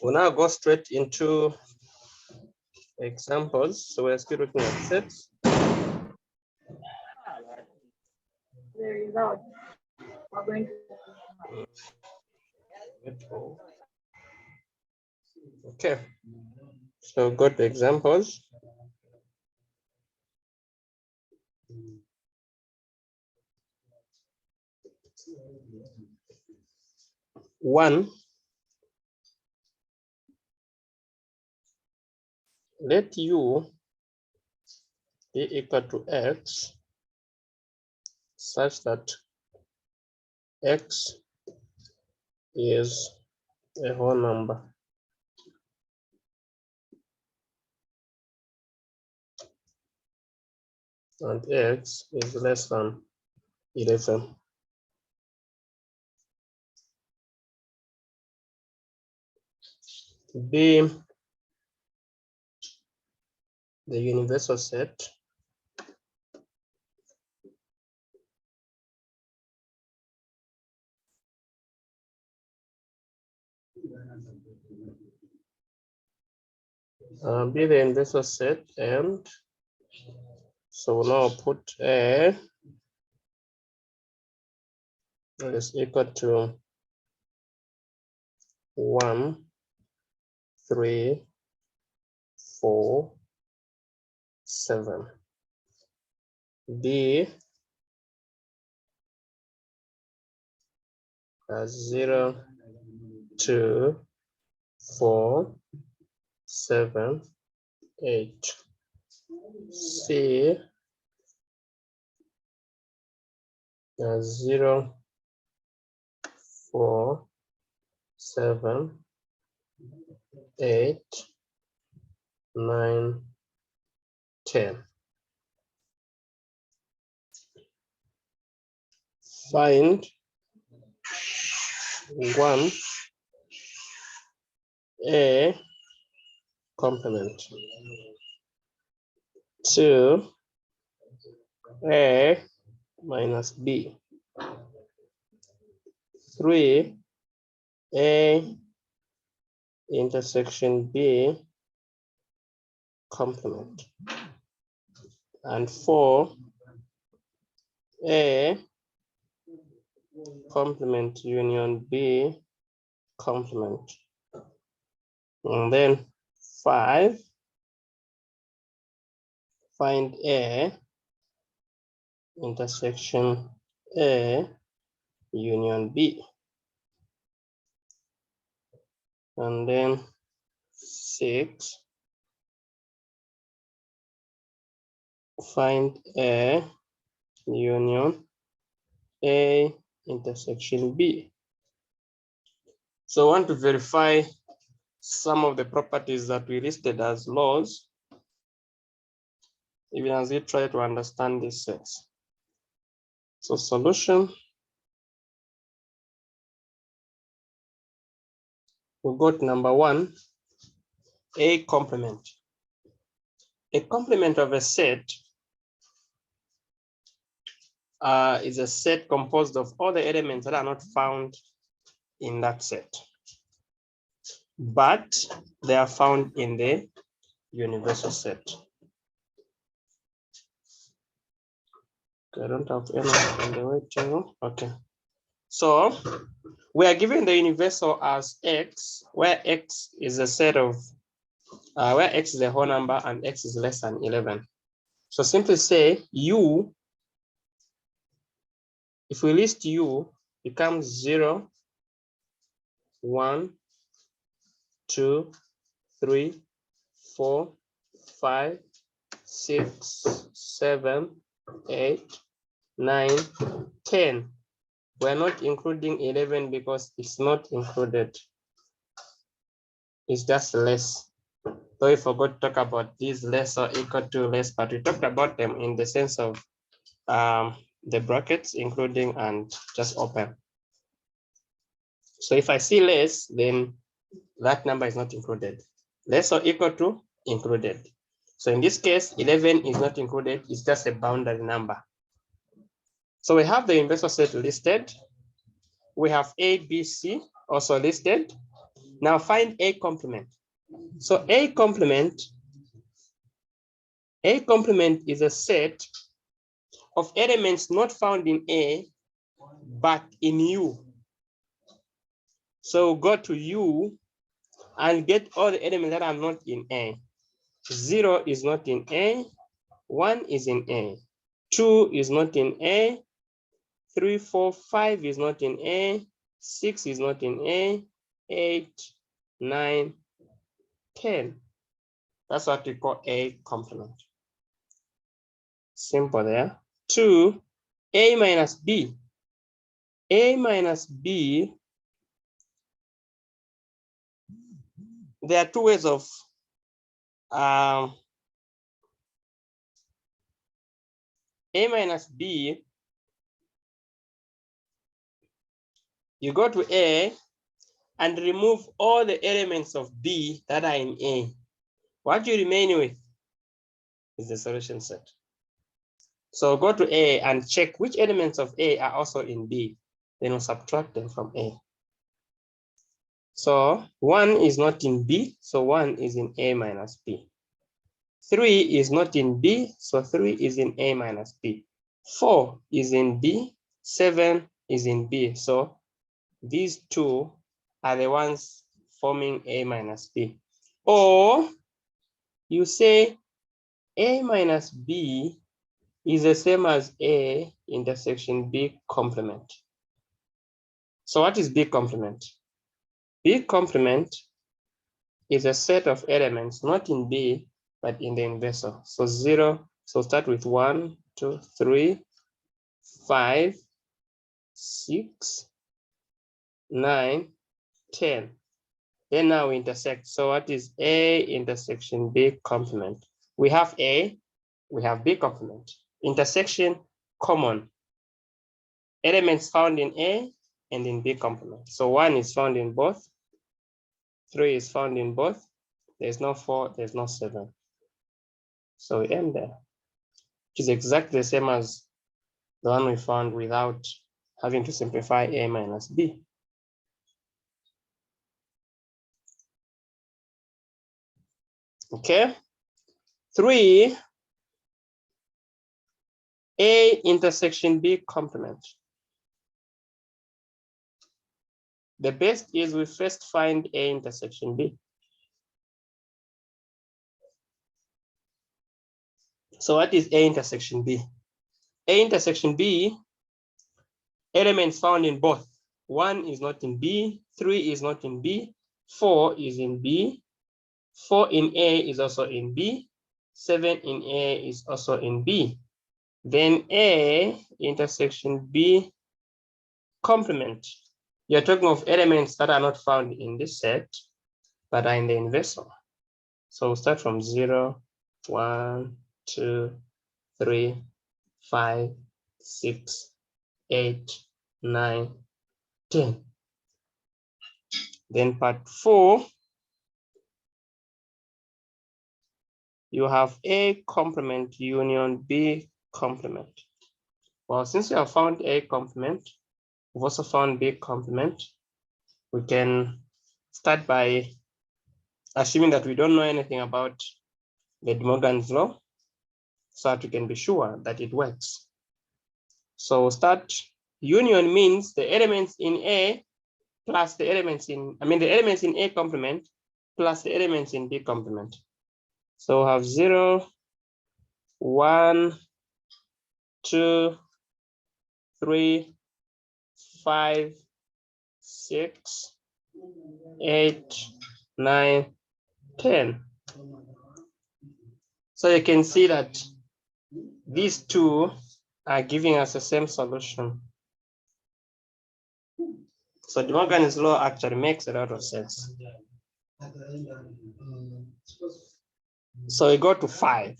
We'll now go straight into examples. So we're still looking at sets. The result. We're going to Okay, so go to examples. One, let U be equal to X such that X is a whole number. And X is less than 11. B, the universal set be the universal set, and so we'll now put A is equal to 1, 3, 4, 7. B 0, 2, 4, 7, 8. C 0, 4, 7, 8, 9, 10. Find 1 A complement, 2 A minus B, 3 A intersection B complement, and 4 A complement union B complement. And then 5, find A intersection A union B. And then 6, find A union A intersection B. So I want to verify some of the properties that we listed as laws, even as we try to understand these sets. So solution, we'll go to number 1, A complement. A complement of a set is a set composed of all the elements that are not found in that set, but they are found in the universal set. I don't have any on the right channel. Okay. So we are given the universal as X, where X is a set of, where X is a whole number and X is less than 11. So simply say U, if we list U, becomes 0, 1, 2, 3, 4, 5, 6, 7, 8, 9, 10. We're not including 11 because it's not included. It's just less. So we forgot to talk about these less or equal to less, but we talked about them in the sense of the brackets, including and just open. So if I see less, then that number is not included. Less or equal to, included. So in this case, 11 is not included, it's just a boundary number. So we have the universal set listed. We have A, B, C also listed. Now find A complement. So A complement is a set of elements not found in A, but in U. So go to U and get all the elements that are not in A. 0 is not in A, 1 is in A, 2 is not in A, 3, 4, 5 is not in A, 6 is not in A, 8, 9, 10. That's what we call A complement. Simple there. 2, A minus B. A minus B, there are two ways of A minus B. You go to A and remove all the elements of B that are in A. What you remain with is the solution set. So go to A and check which elements of A are also in B. Then we'll subtract them from A. So 1 is not in B, so 1 is in A minus B. 3 is not in B, so 3 is in A minus B. 4 is in B, 7 is in B. So these two are the ones forming A minus B. Or you say A minus B is the same as A intersection B complement. So what is B complement? B complement is a set of elements not in B, but in the inversor. So 0, so start with 1, 2, 3, 5, 6, 9, 10. Then now we intersect. So what is A intersection B complement? We have A, we have B complement. Intersection common. Elements found in A and in B complement. So 1 is found in both. 3 is found in both. There's no 4, there's no 7. So we end there, which is exactly the same as the one we found without having to simplify A minus B. Okay. 3, A intersection B complement. The best is we first find A intersection B. So what is A intersection B? A intersection B, elements found in both. 1 is not in B, 3 is not in B, 4 is in B, 4 in A is also in B, 7 in A is also in B. Then A intersection B complement. You're talking of elements that are not found in this set, but are in the inversor. So we'll start from 0, 1, 2, 3, 5, 6, 8, 9, 10. Then part 4, you have A complement union B complement. Well, since we have found A complement, we've also found B complement. We can start by assuming that we don't know anything about the De Morgan's law, so that we can be sure that it works. So start union means the elements in A plus the elements in, the elements in A complement plus the elements in B complement. So we have 0, 1, 2, 3, 5, 6, 8, 9, 10. So you can see that these two are giving us the same solution. So De Morgan's law actually makes a lot of sense. So we go to 5.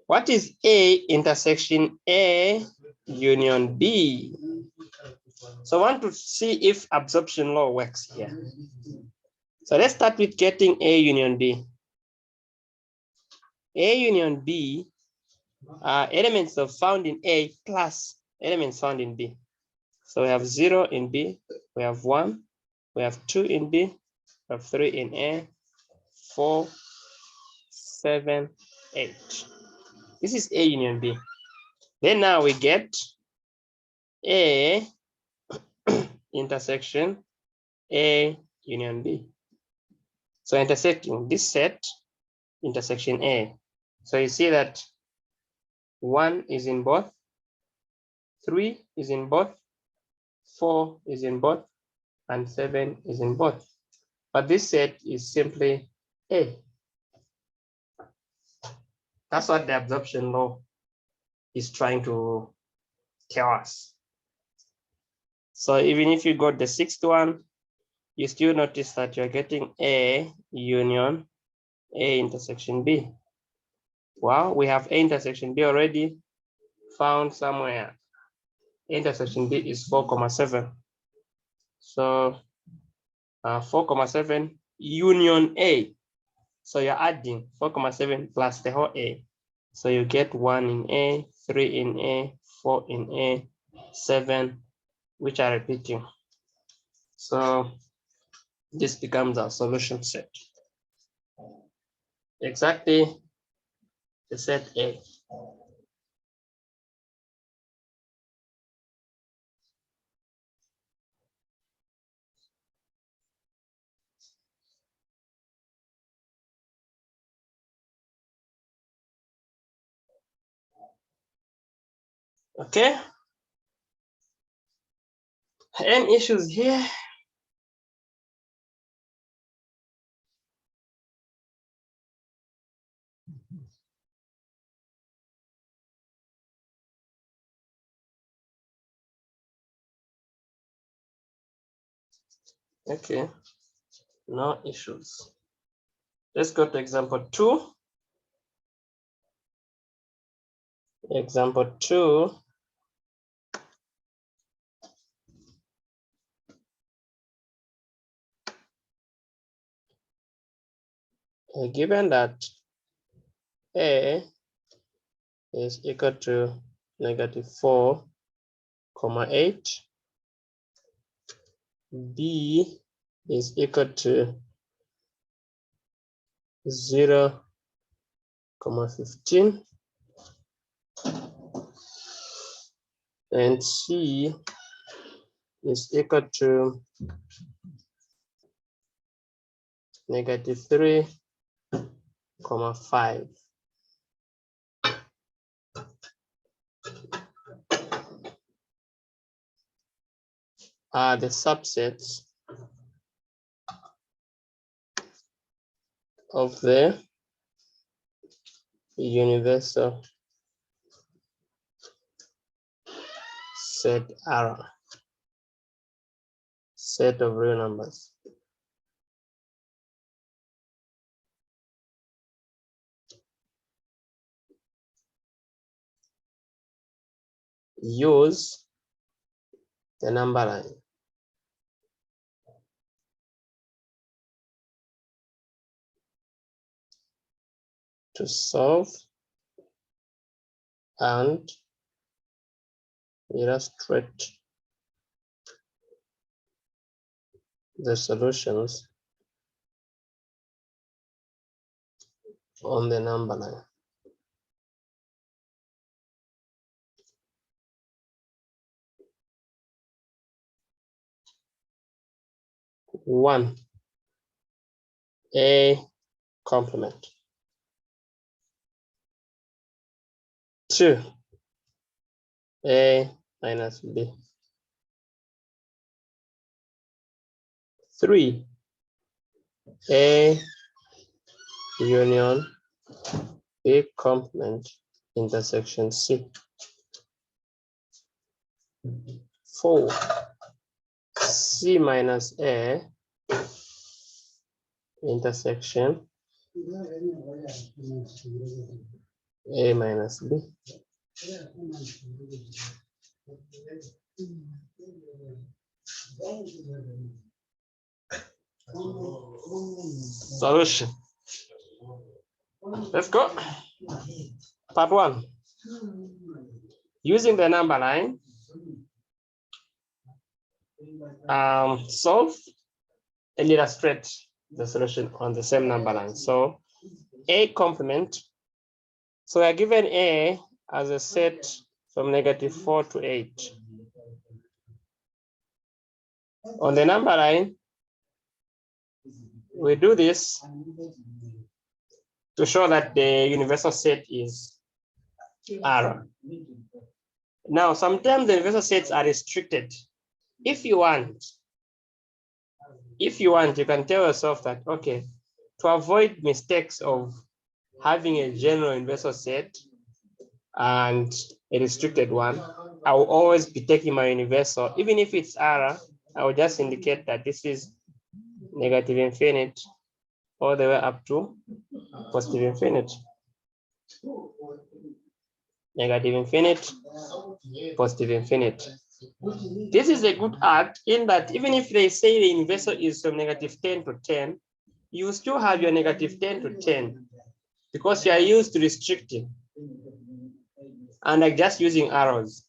What is A intersection A union B? So I want to see if absorption law works here. So let's start with getting A union B. A union B are elements of found in A plus elements found in B. So we have 0 in B, we have 1, we have 2 in B, of 3 in A, 4, 7, 8. This is A union B. Then now we get A intersection A union B. So intersecting this set, intersection A. So you see that 1 is in both, 3 is in both, 4 is in both, and 7 is in both. But this set is simply A. That's what the absorption law is trying to tell us. So even if you got the 6th one, you still notice that you're getting A union A intersection B. Well, we have A intersection B already found somewhere. A intersection B is 4,7. So 4,7 union A. So you're adding 4,7 plus the whole A. So you get 1 in A, 3 in A, 4 in A, 7, which are repeating. So this becomes our solution set. Exactly the set A. Okay. Any issues here? Okay, no issues. Let's go to example 2. Example 2. Given that A is equal to -4,8, B is equal to 0,15, and C is equal to -3,5. Are the subsets of the universal set R, set of real numbers. Use the number line. To solve and illustrate the solutions on the number line. One, A complement. 2, A minus B. 3, A union B complement intersection C. 4, C minus A intersection A minus B. Solution. Let's go. Part 1. Using the number line, solve and illustrate the solution on the same number line. So A complement. So we are given A as a set from -4 to 8. On the number line, we do this to show that the universal set is R. Now, sometimes the universal sets are restricted. If you want, you can tell yourself that, okay, to avoid mistakes of having a general universal set and a restricted one, I will always be taking my universal, even if it's R, I will just indicate that this is negative infinite all the way up to positive infinite. Negative infinite, positive infinite. This is a good art in that even if they say the universal is from -10 to 10, you still have your -10 to 10 because you are used to restricting and like just using arrows.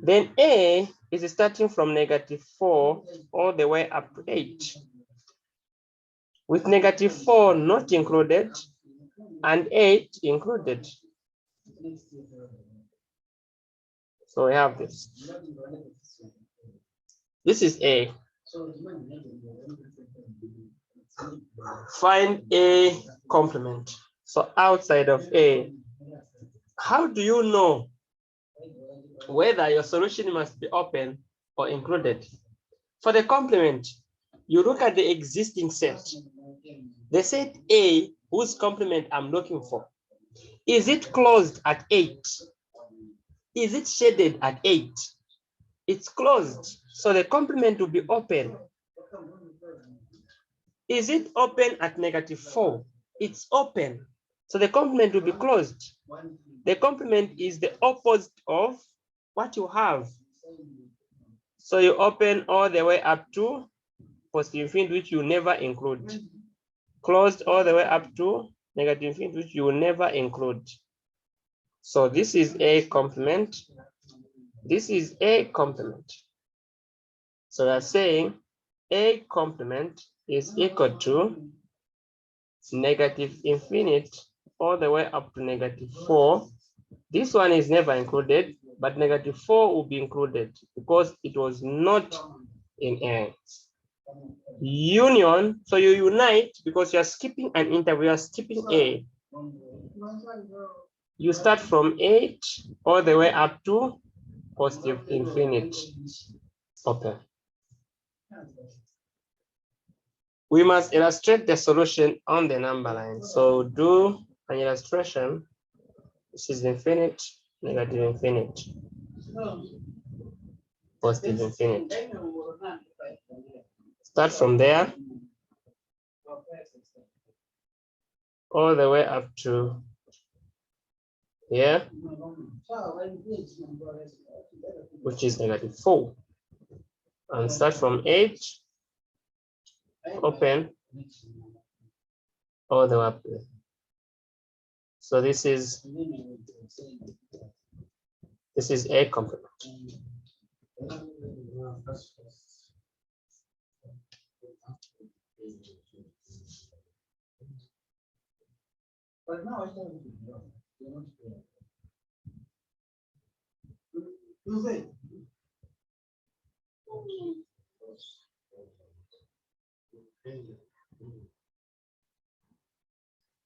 Then A is starting from -4 all the way up to 8, with -4 not included and 8 included. So we have this. This is A. Find A complement. So outside of A, how do you know whether your solution must be open or included? For the complement, you look at the existing set. The set A, whose complement I'm looking for, is it closed at 8? Is it shaded at 8? It's closed, so the complement will be open. Is it open at -4? It's open, so the complement will be closed. The complement is the opposite of what you have. So you open all the way up to positive infinity, which you never include. Closed all the way up to negative infinity, which you will never include. So this is A complement. This is A complement. So they're saying A complement is equal to negative infinite all the way up to -4. This one is never included, but -4 will be included because it was not in A. Union, so you unite because you are skipping an interval, you are skipping A. You start from 8 all the way up to positive infinite. Okay. We must illustrate the solution on the number line. So do an illustration. This is infinite, negative infinite, positive infinite. Start from there all the way up to here, which is -4. And start from 8, open all the way up there. So this is A complement.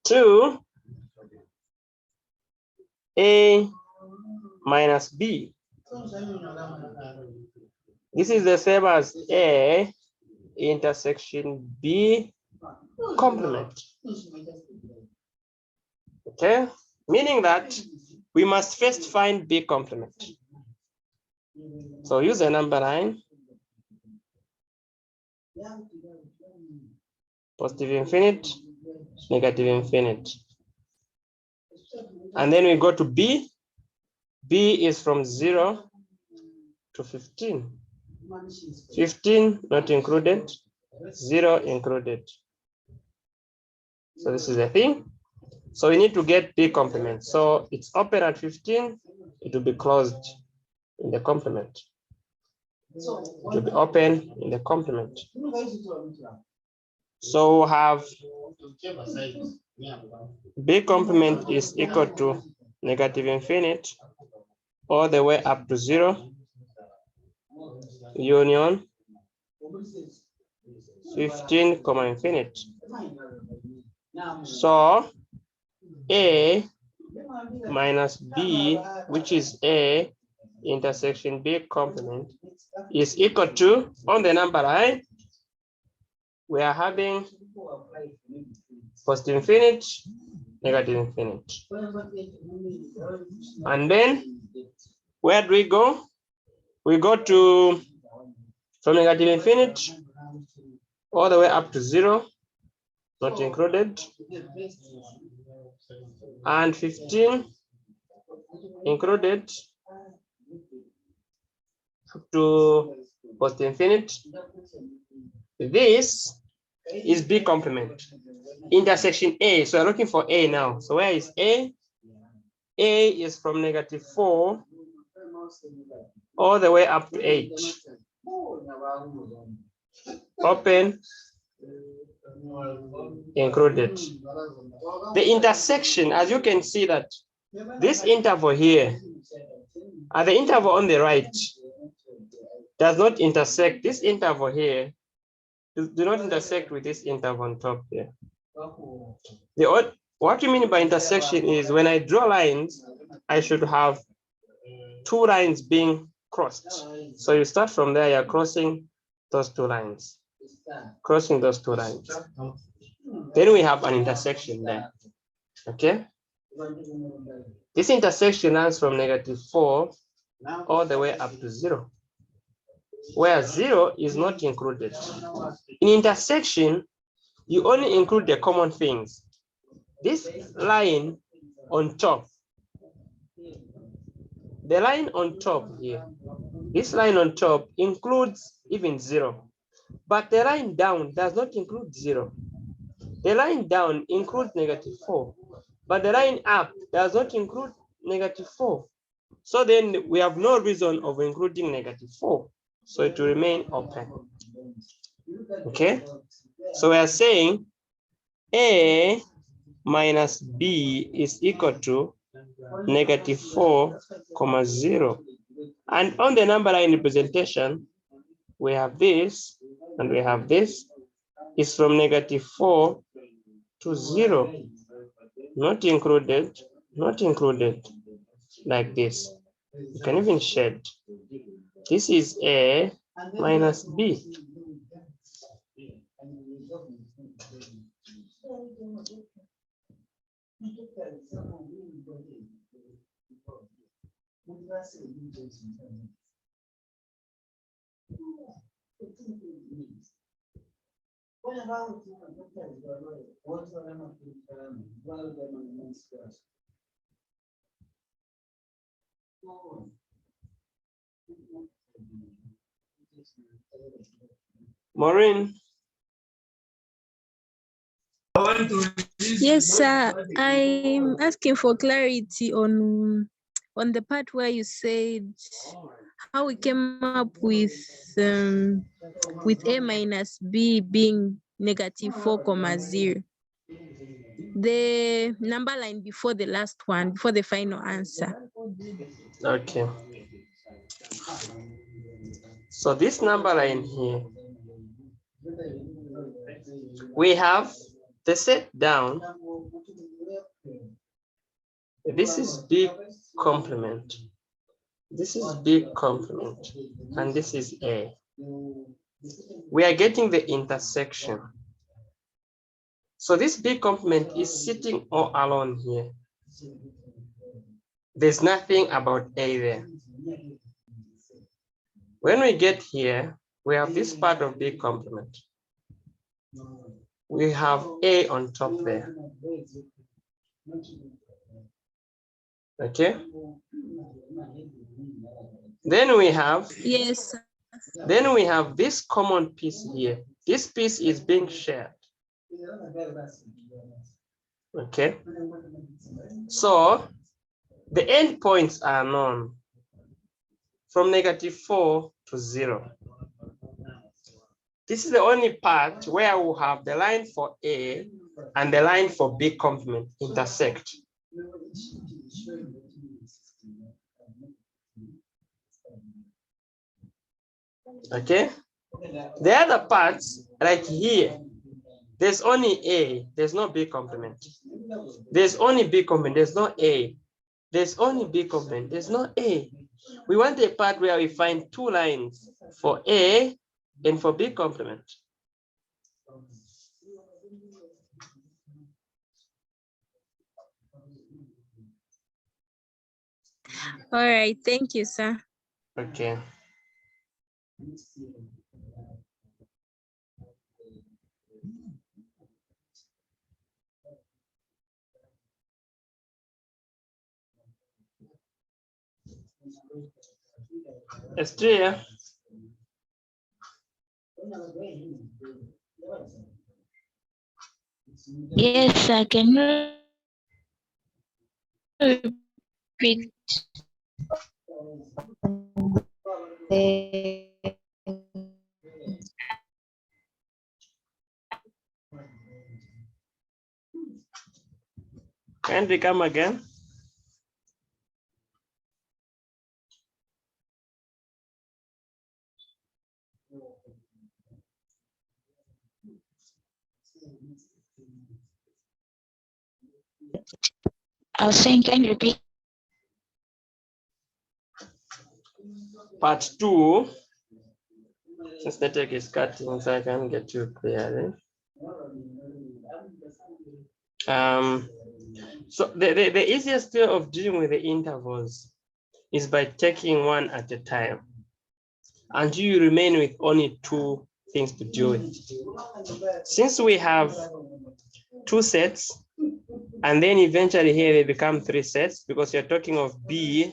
Two A minus B. This is the same as A intersection B complement. Okay, meaning that we must first find B complement. So use a number line. Positive infinite, negative infinite. And then we go to B. B is from 0 to 15. 15 not included, 0 included. So this is the thing. So we need to get B complement. So it's open at 15, it will be closed in the complement. It will be open in the complement. So we'll have B complement is equal to negative infinite all the way up to 0 union 15 comma infinite. So A minus B, which is A intersection B complement, is equal to, on the number line, we are having positive infinite, negative infinite. And then where do we go? We go to from negative infinite all the way up to 0, not included, and 15 included to positive infinite. This is B complement. Intersection A. So we're looking for A now. So where is A? A is from negative 4 all the way up to 8. Open, included. The intersection, as you can see that this interval here, at the interval on the right, does not intersect. This interval here do not intersect with this interval on top here. What you mean by intersection is when I draw lines, I should have two lines being crossed. So you start from there, you're crossing those two lines. Crossing those two lines. Then we have an intersection there. Okay. This intersection runs from negative 4 all the way up to 0, where 0 is not included. In intersection, you only include the common things. This line on top, the line on top here, this line on top includes even 0, but the line down does not include 0. The line down includes negative 4, but the line up does not include negative 4. So then we have no reason of including negative 4. So it will remain open. Okay. So we are saying A minus B is equal to negative 4, 0. And on the number line representation, we have this and we have this. Is from negative 4 to 0. Not included, not included, like this. You can even shade. This is A minus B. Maureen. Yes, sir. I'm asking for clarity on the part where you said how we came up with A minus B being negative 4, 0. The number line before the last one, before the final answer. Okay. So this number line here, we have the set down. This is B complement. This is B complement, and this is A. We are getting the intersection. So this B complement is sitting all alone here. There's nothing about A there. When we get here, we have this part of B complement. We have A on top there. Okay. Then we have, yes. Then we have this common piece here. This piece is being shared. Okay. So the endpoints are known from negative 4 to 0. This is the only part where we have the line for A and the line for B complement intersect. Okay. The other parts, like here, there's only A, there's no B complement. There's only B complement, there's no A. There's only B complement, there's no A. We want a part where we find two lines for A and for B complement. All right, thank you, sir. Okay. Estrella. Yes, sir. Can you repeat the Can we come again? I was saying, can you repeat? Part 2. Since the tech is cutting, so I can get you clearly. So the easiest way of dealing with the intervals is by taking one at a time. And you remain with only two things to deal with. Since we have two sets, and then eventually here they become three sets because you're talking of B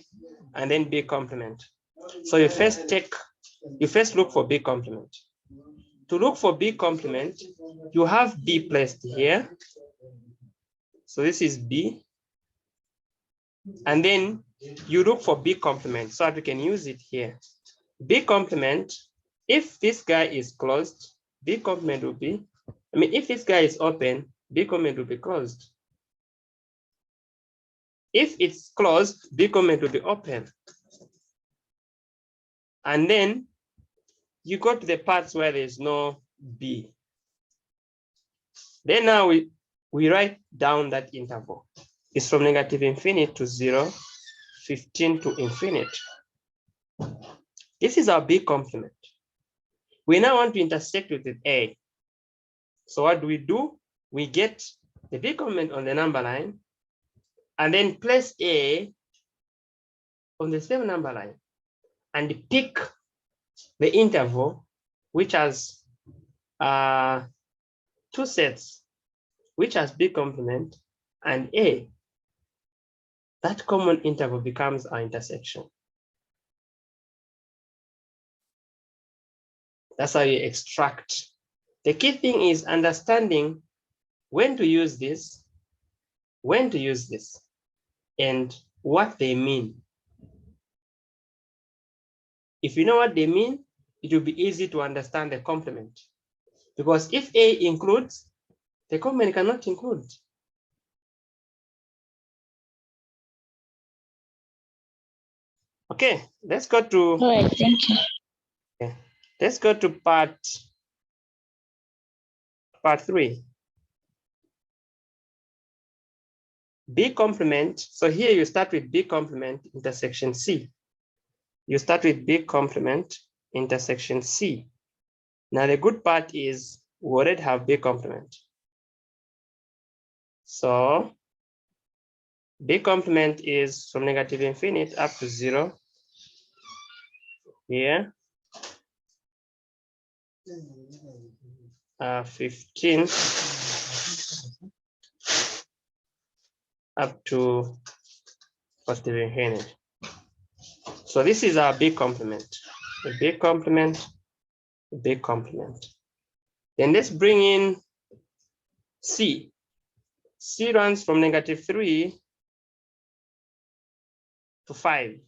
and then B complement. So you first look for B complement. To look for B complement, you have B placed here. So this is B. And then you look for B complement so that we can use it here. B complement, if this guy is closed, B complement will be, if this guy is open, B complement will be closed. If it's closed, B complement will be open. And then you go to the parts where there's no B. Then now we write down that interval. It's from negative infinity to 0, 15 to infinity. This is our B complement. We now want to intersect with A. So what do? We get the B complement on the number line and then place A on the same number line and pick the interval which has two sets, which has B complement and A. That common interval becomes our intersection. That's how you extract. The key thing is understanding when to use this, and what they mean. If you know what they mean, it will be easy to understand the complement. Because if A includes, the complement cannot include. Okay, let's go to. All right, thank you. Okay, let's go to part 3. B complement. So here you start with B complement intersection C. You start with B complement intersection C. Now the good part is we already have B complement. So B complement is from negative infinity up to 0 here. 15 up to positive infinity. So this is our B complement. The B complement, the B complement. Then let's bring in C. C runs from negative 3 to 5.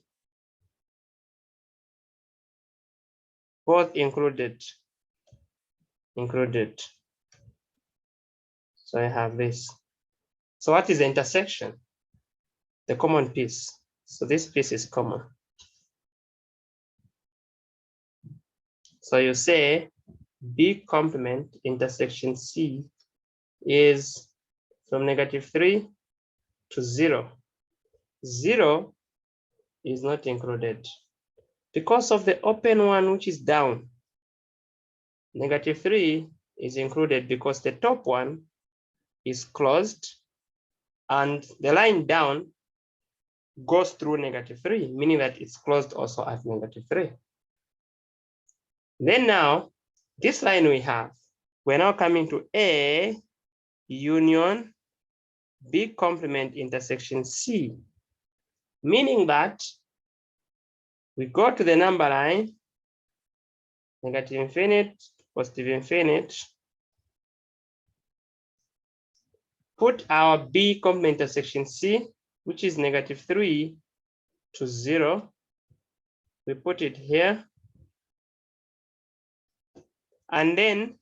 Both included. included. So I have this. So what is the intersection? The common piece. So this piece is common. So you say B complement intersection C is from -3 to 0. 0 is not included because of the open one, which is down. -3 is included because the top one is closed and the line down goes through -3, meaning that it's closed also at -3. Then now, this line we have, we're now coming to A union B complement intersection C, meaning that we go to the number line, -infinite, +infinite, put our B complement intersection C, which is -3 to 0. We put it here. And then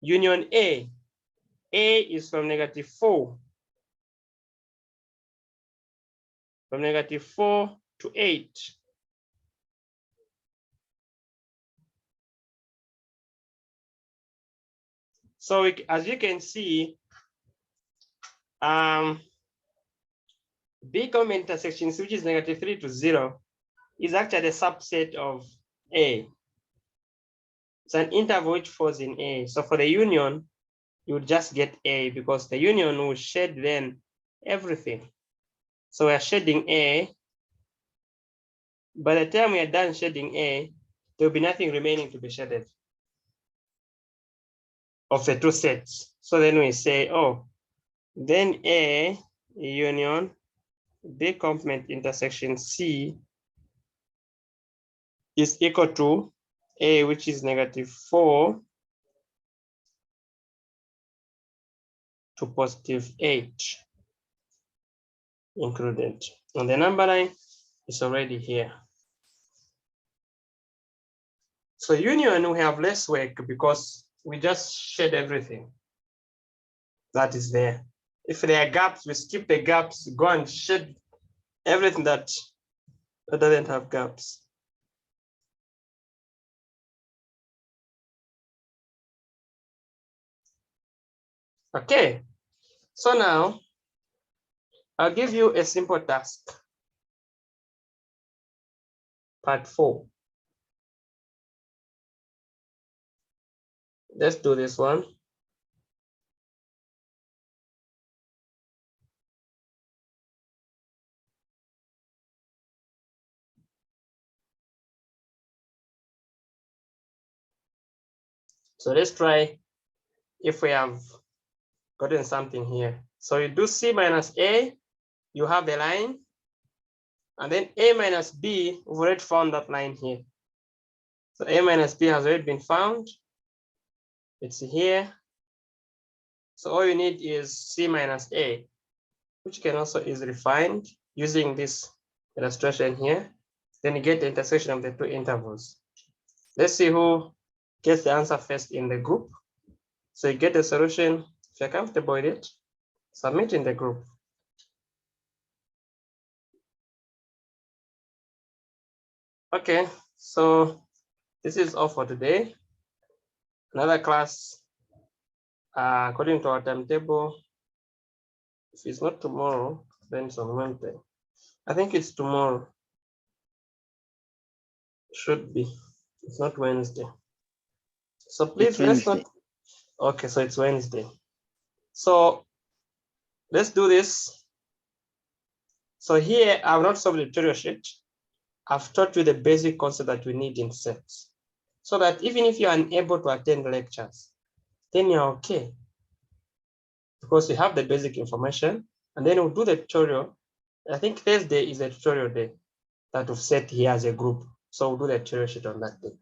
union A. A is from -4. From -4 to 8. So as you can see, B complement intersection, which is -3 to 0, is actually a subset of A. It's an interval which falls in A. So for the union, you would just get A because the union will shed then everything. So we're shading A. By the time we are done shading A, there will be nothing remaining to be shaded of the two sets. So then we say, oh, then A union B complement intersection C is equal to A, which is -4 to +8 included. And the number line is already here. So union, we have less work because we just shed everything that is there. If there are gaps, we skip the gaps, go and shed everything that doesn't have gaps. Okay, so now I'll give you a simple task. Part 4. Let's do this one. So let's try if we have gotten something here. So you do C minus A, you have the line, and then A minus B, we've already found that line here. So A minus B has already been found. It's here. So all you need is C minus A, which can also easily find using this illustration here. Then you get the intersection of the two intervals. Let's see who gets the answer first in the group. So you get the solution. If you're comfortable with it, submit in the group. Okay, so this is all for today. Another class, according to our timetable, if it's not tomorrow, then it's on Wednesday. I think it's tomorrow. Should be. It's not Wednesday. So please, let's not. Okay, so it's Wednesday. So let's do this. So here, I've not solved the tutorial sheet. I've taught you the basic concept that we need in sets, so that even if you're unable to attend the lectures, then you're okay. Because you have the basic information, and then we'll do the tutorial. I think Thursday is a tutorial day that we've set here as a group. So we'll do the tutorial sheet on that day,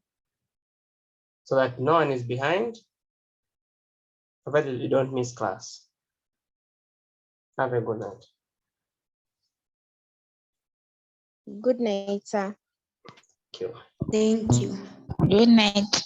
so that no one is behind, provided you don't miss class. Have a good night. Good night, sir. Thank you. Thank you. Good night.